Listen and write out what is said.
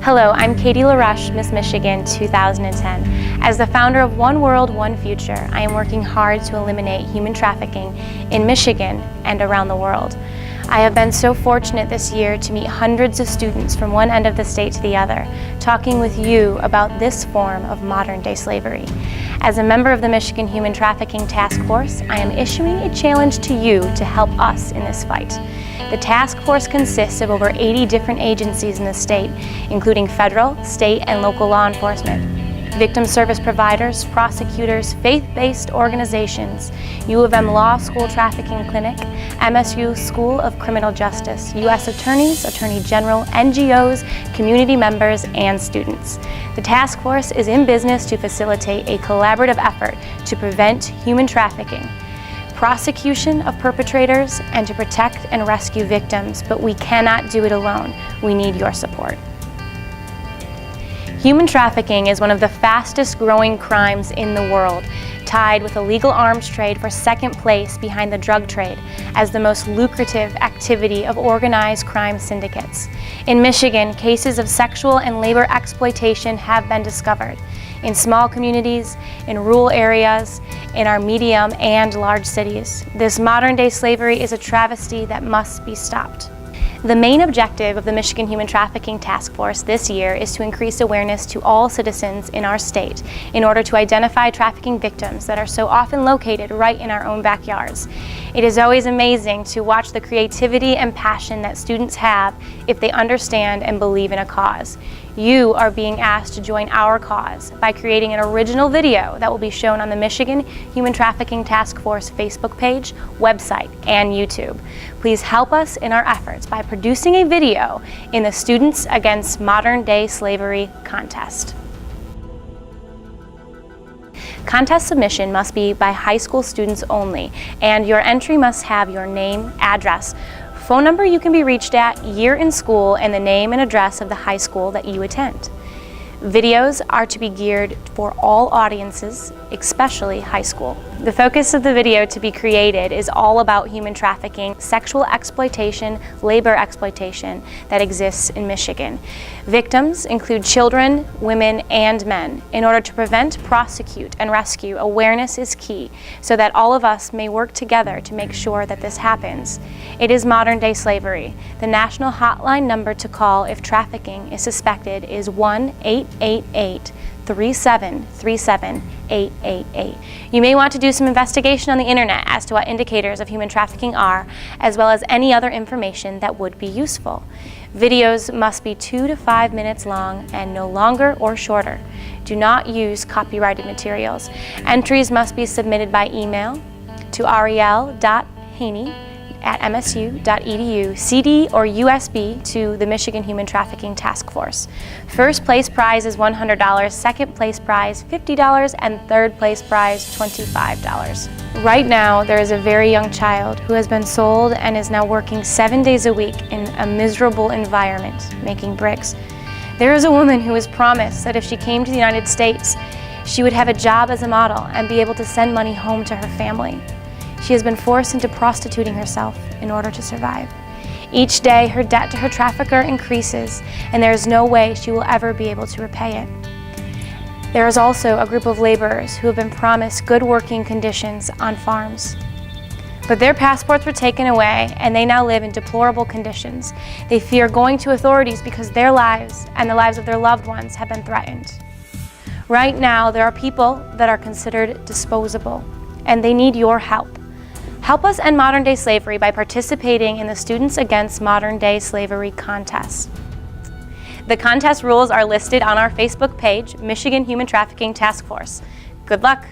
Hello, I'm Katie LaRoche, Miss Michigan 2010. As the founder of One World, One Future, I am working hard to eliminate human trafficking in Michigan and around the world. I have been so fortunate this year to meet hundreds of students from one end of the state to the other, talking with you about this form of modern-day slavery. As a member of the Michigan Human Trafficking Task Force, I am issuing a challenge to you to help us in this fight. The task force consists of over 80 different agencies in the state, including federal, state, and local law enforcement, victim service providers, prosecutors, faith-based organizations, U of M Law School Trafficking Clinic, MSU School of Criminal Justice, U.S. attorneys, Attorney General, NGOs, community members, and students. The task force is in business to facilitate a collaborative effort to prevent human trafficking, prosecution of perpetrators, and to protect and rescue victims, but we cannot do it alone. We need your support. Human trafficking is one of the fastest growing crimes in the world, tied with illegal arms trade for second place behind the drug trade as the most lucrative activity of organized crime syndicates. In Michigan, cases of sexual and labor exploitation have been discovered in small communities, in rural areas, in our medium and large cities. This modern-day slavery is a travesty that must be stopped. The main objective of the Michigan Human Trafficking Task Force this year is to increase awareness to all citizens in our state in order to identify trafficking victims that are so often located right in our own backyards. It is always amazing to watch the creativity and passion that students have if they understand and believe in a cause. You are being asked to join our cause by creating an original video that will be shown on the Michigan Human Trafficking Task Force Facebook page, website, and YouTube. Please help us in our efforts by producing a video in the Students Against Modern Day Slavery contest. Contest submission must be by high school students only, and your entry must have your name, address, phone number you can be reached at, year in school, and the name and address of the high school that you attend. Videos are to be geared for all audiences, especially high school. The focus of the video to be created is all about human trafficking, sexual exploitation, labor exploitation that exists in Michigan. Victims include children, women, and men. In order to prevent, prosecute, and rescue, awareness is key so that all of us may work together to make sure that this happens. It is modern-day slavery. The national hotline number to call if trafficking is suspected is 1-888-3737-888. You may want to do some investigation on the internet as to what indicators of human trafficking are, as well as any other information that would be useful. Videos must be 2 to 5 minutes long and no longer or shorter. Do not use copyrighted materials. Entries must be submitted by email to ariel.haney@msu.edu, CD or USB to the Michigan Human Trafficking Task Force. First place prize is $100, second place prize $50, and third place prize $25. Right now, there is a very young child who has been sold and is now working 7 days a week in a miserable environment, making bricks. There is a woman who was promised that if she came to the United States, she would have a job as a model and be able to send money home to her family. She has been forced into prostituting herself in order to survive. Each day, her debt to her trafficker increases, and there is no way she will ever be able to repay it. There is also a group of laborers who have been promised good working conditions on farms. But their passports were taken away, and they now live in deplorable conditions. They fear going to authorities because their lives and the lives of their loved ones have been threatened. Right now, there are people that are considered disposable, and they need your help. Help us end modern-day slavery by participating in the Students Against Modern-Day Slavery contest. The contest rules are listed on our Facebook page, Michigan Human Trafficking Task Force. Good luck!